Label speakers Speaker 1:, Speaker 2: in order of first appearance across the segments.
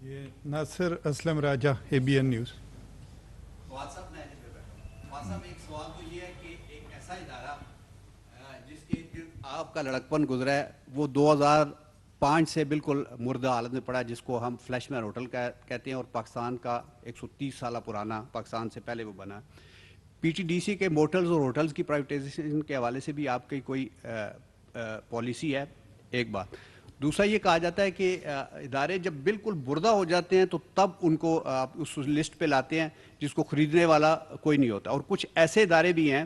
Speaker 1: یہ ناصر اسلم راجہ ABN news.
Speaker 2: WhatsApp میں WhatsApp ایک سوال تو یہ ہے کہ ایک ایسا ادارہ جس کے آپ کا لڑکپن گزرا ہے وہ 2005 سے بالکل مردہ حالت میں پڑا ہے، جس کو ہم فلیش مین ہوٹل کہتے ہیں، اور پاکستان کا 130 سالہ پرانا، پاکستان سے پہلے وہ بنا. PTDC کے موٹلز اور ہوٹلز کی پرائیویٹائزیشن کے حوالے سے بھی آپ کی کوئی پالیسی ہے؟ ایک بات. دوسرا یہ کہا جاتا ہے کہ ادارے جب بالکل بردہ ہو جاتے ہیں تو تب ان کو آپ اس لسٹ پہ لاتے ہیں جس کو خریدنے والا کوئی نہیں ہوتا. اور کچھ ایسے ادارے بھی ہیں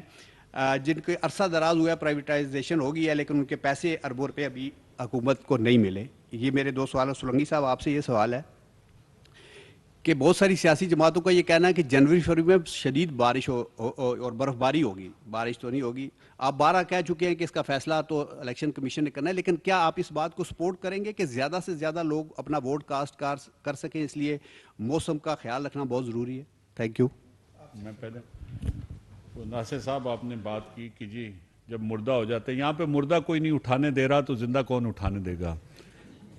Speaker 2: جن کے عرصہ دراز ہوا ہے، پرائیویٹائزیشن ہو گئی ہے، لیکن ان کے پیسے اربوں روپے ابھی حکومت کو نہیں ملے. یہ میرے دو سوال ہیں. سولنگی صاحب آپ سے یہ سوال ہے کہ بہت ساری سیاسی جماعتوں کا یہ کہنا ہے کہ جنوری فروری میں شدید بارش اور برف باری ہوگی، بارش تو نہیں ہوگی. آپ 12 کہہ چکے ہیں کہ اس کا فیصلہ تو الیکشن کمیشن نے کرنا ہے، لیکن کیا آپ اس بات کو سپورٹ کریں گے کہ زیادہ سے زیادہ لوگ اپنا ووٹ کاسٹ کر سکیں؟ اس لیے موسم کا خیال رکھنا بہت ضروری ہے. Thank you.
Speaker 3: میں پہلے تو ناصر صاحب آپ نے بات کی کہ جی جب مردہ ہو جاتے ہیں، یہاں پہ مردہ کوئی نہیں اٹھانے دے رہا تو زندہ کون اٹھانے دے گا؟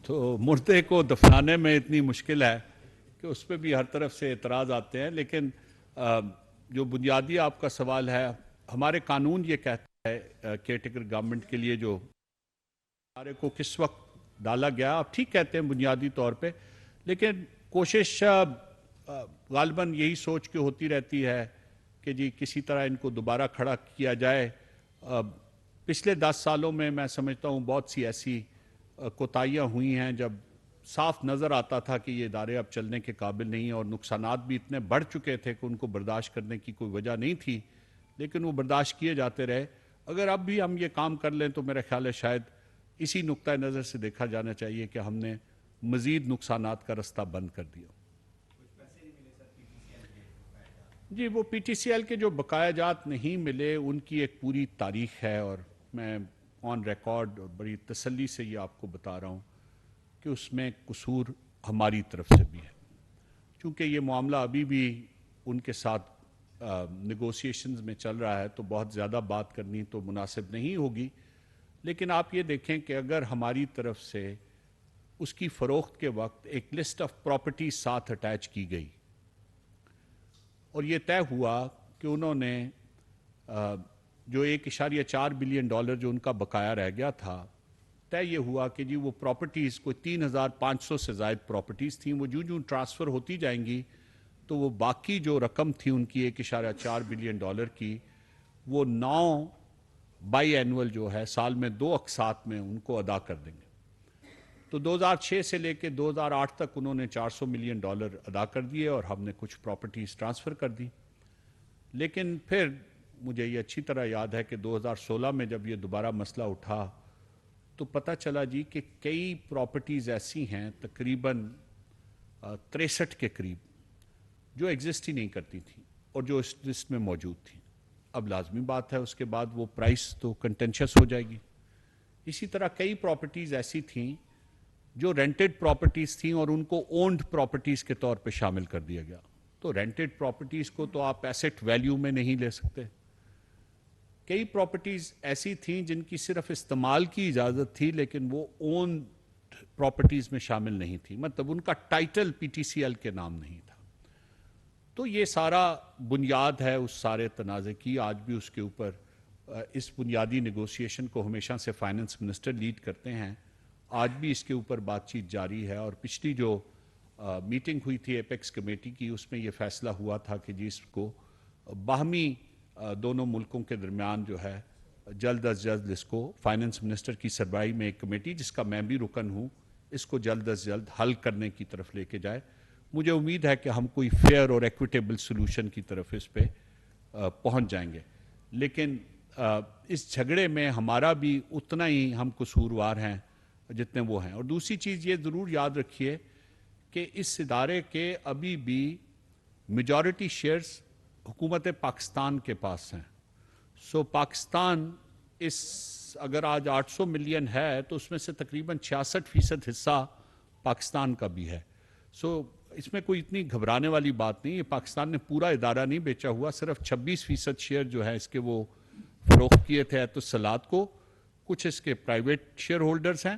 Speaker 3: تو مردے کو دفنانے میں اتنی مشکل ہے کہ اس پہ بھی ہر طرف سے اعتراض آتے ہیں. لیکن جو بنیادی آپ کا سوال ہے، ہمارے قانون یہ کہتا ہے کیئر ٹیکر گورنمنٹ کے لیے جو ادارے کو کس وقت ڈالا گیا، آپ ٹھیک کہتے ہیں بنیادی طور پہ، لیکن کوشش غالباً یہی سوچ کے ہوتی رہتی ہے کہ جی کسی طرح ان کو دوبارہ کھڑا کیا جائے. پچھلے 10 سالوں میں میں سمجھتا ہوں بہت سی ایسی کوتاہیاں ہوئی ہیں جب صاف نظر آتا تھا کہ یہ ادارے اب چلنے کے قابل نہیں ہیں، اور نقصانات بھی اتنے بڑھ چکے تھے کہ ان کو برداشت کرنے کی کوئی وجہ نہیں تھی، لیکن وہ برداشت کیے جاتے رہے. اگر اب بھی ہم یہ کام کر لیں تو میرا خیال ہے شاید اسی نقطہ نظر سے دیکھا جانا چاہیے کہ ہم نے مزید نقصانات کا رستہ بند کر دیا. جی وہ PTCL کے جو بقایا جات نہیں ملے ان کی ایک پوری تاریخ ہے، اور میں آن ریکارڈ اور بڑی تسلی سے یہ آپ کو بتا رہا ہوں کہ اس میں قصور ہماری طرف سے بھی ہے. چونکہ یہ معاملہ ابھی بھی ان کے ساتھ نیگوسیشنز میں چل رہا ہے تو بہت زیادہ بات کرنی تو مناسب نہیں ہوگی. لیکن آپ یہ دیکھیں کہ اگر ہماری طرف سے اس کی فروخت کے وقت ایک لسٹ آف پراپرٹیز ساتھ اٹیچ کی گئی اور یہ طے ہوا کہ انہوں نے جو $1.4 بلین جو ان کا بقایا رہ گیا تھا، طے یہ ہوا کہ جی وہ پراپرٹیز کوئی 3,500 سے زائد پراپرٹیز تھیں، وہ جو ٹرانسفر ہوتی جائیں گی تو وہ باقی جو رقم تھی ان کی $1.4 بلین کی، وہ 9 بائی اینول جو ہے سال میں 2 اقساط میں ان کو ادا کر دیں گے. تو 2006 سے لے کے 2008 تک انہوں نے $400 ملین ادا کر دیے اور ہم نے کچھ پراپرٹیز ٹرانسفر کر دی. لیکن پھر مجھے یہ اچھی طرح یاد ہے کہ 2016 میں جب یہ دوبارہ مسئلہ اٹھا تو پتہ چلا جی کہ کئی پراپرٹیز ایسی ہیں تقریباً 63 کے قریب جو ایگزسٹ ہی نہیں کرتی تھیں اور جو اس لسٹ میں موجود تھیں. اب لازمی بات ہے اس کے بعد وہ پرائس تو کنٹینشس ہو جائے گی. اسی طرح کئی پراپرٹیز ایسی تھیں جو رینٹڈ پراپرٹیز تھیں اور ان کو اونڈ پراپرٹیز کے طور پہ شامل کر دیا گیا. تو رینٹڈ پراپرٹیز کو تو آپ ایسٹ ویلیو میں نہیں لے سکتے. کئی پراپرٹیز ایسی تھیں جن کی صرف استعمال کی اجازت تھی لیکن وہ اون پراپرٹیز میں شامل نہیں تھی، مطلب ان کا ٹائٹل PTCL کے نام نہیں تھا. تو یہ سارا بنیاد ہے اس سارے تنازع کی. آج بھی اس کے اوپر اس بنیادی نیگوسیشن کو ہمیشہ سے فائننس منسٹر لیڈ کرتے ہیں. آج بھی اس کے اوپر بات چیت جاری ہے، اور پچھلی جو میٹنگ ہوئی تھی ایپیکس کمیٹی کی اس میں یہ فیصلہ ہوا تھا کہ جی اس کو باہمی دونوں ملکوں کے درمیان جو ہے جلد از جلد اس کو فائننس منسٹر کی سربراہی میں ایک کمیٹی جس کا میں بھی رکن ہوں اس کو جلد از جلد حل کرنے کی طرف لے کے جائے. مجھے امید ہے کہ ہم کوئی فیئر اور ایکویٹیبل سلوشن کی طرف اس پہ پہنچ جائیں گے. لیکن اس جھگڑے میں ہمارا بھی اتنا ہی ہم قصوروار ہیں جتنے وہ ہیں. اور دوسری چیز یہ ضرور یاد رکھیے کہ اس ادارے کے ابھی بھی میجورٹی شیئرز حکومت پاکستان کے پاس ہیں. سو پاکستان اگر آج 800 ملین ہے تو اس میں سے تقریباً 66% حصہ پاکستان کا بھی ہے. سو اس میں کوئی اتنی گھبرانے والی بات نہیں ہے. پاکستان نے پورا ادارہ نہیں بیچا ہوا، صرف 26% شیئر جو ہے اس کے وہ فروخت کیے تھے اعتصالات کو. کچھ اس کے پرائیویٹ شیئر ہولڈرز ہیں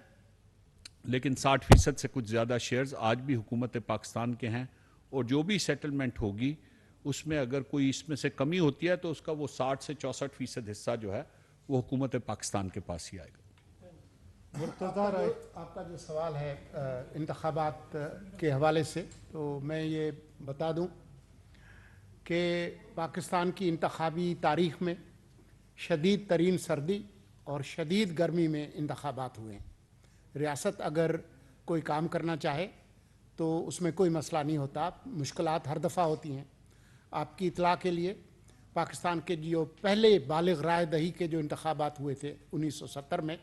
Speaker 3: لیکن 60% سے کچھ زیادہ شیئرز آج بھی حکومت پاکستان کے ہیں، اور جو بھی سیٹلمنٹ ہوگی اس میں اگر کوئی اس میں سے کمی ہوتی ہے تو اس کا وہ 60 سے 64% حصہ جو ہے وہ حکومت پاکستان کے پاس ہی آئے گا۔
Speaker 1: مرتضی آپ کا جو سوال ہے انتخابات کے حوالے سے، تو میں یہ بتا دوں کہ پاکستان کی انتخابی تاریخ میں شدید ترین سردی اور شدید گرمی میں انتخابات ہوئے ہیں۔ ریاست اگر کوئی کام کرنا چاہے تو اس میں کوئی مسئلہ نہیں ہوتا، مشکلات ہر دفعہ ہوتی ہیں۔ آپ کی اطلاع کے لیے پاکستان کے جو پہلے بالغ رائے دہی کے جو انتخابات ہوئے تھے 1970 میں،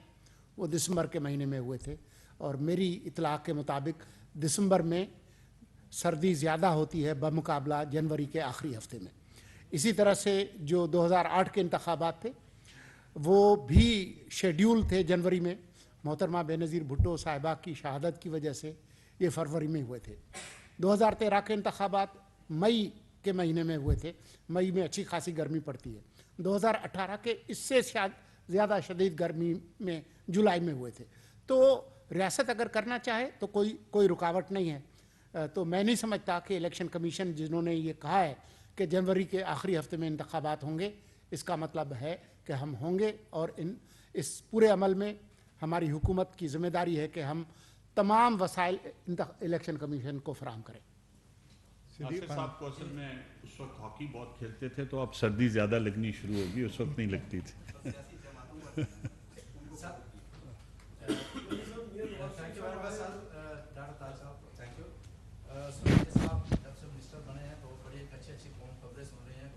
Speaker 1: وہ دسمبر کے مہینے میں ہوئے تھے، اور میری اطلاع کے مطابق دسمبر میں سردی زیادہ ہوتی ہے بمقابلہ جنوری کے آخری ہفتے میں۔ اسی طرح سے جو 2008 کے انتخابات تھے وہ بھی شیڈیول تھے جنوری میں، محترمہ بے نظیر بھٹو صاحبہ کی شہادت کی وجہ سے یہ فروری میں ہوئے تھے۔ 2013 کے انتخابات مئی کے مہینے میں ہوئے تھے، مئی میں اچھی خاصی گرمی پڑتی ہے۔ 2018 کے اس سے زیادہ شدید گرمی میں جولائی میں ہوئے تھے۔ تو ریاست اگر کرنا چاہے تو کوئی رکاوٹ نہیں ہے۔ تو میں نہیں سمجھتا کہ الیکشن کمیشن جنہوں نے یہ کہا ہے کہ جنوری کے آخری ہفتے میں انتخابات ہوں گے، اس کا مطلب ہے کہ ہم ہوں گے، اور اس پورے عمل میں ہماری حکومت کی ذمہ داری ہے کہ ہم تمام وسائل الیکشن کمیشن کو فراہم کریں۔
Speaker 3: ناصر صاحب کو اصل میں اس وقت ہاکی بہت کھیلتے تھے تو اب سردی زیادہ لگنی شروع ہوگی، اس وقت نہیں لگتی تھی۔
Speaker 2: Thank you very much, sir.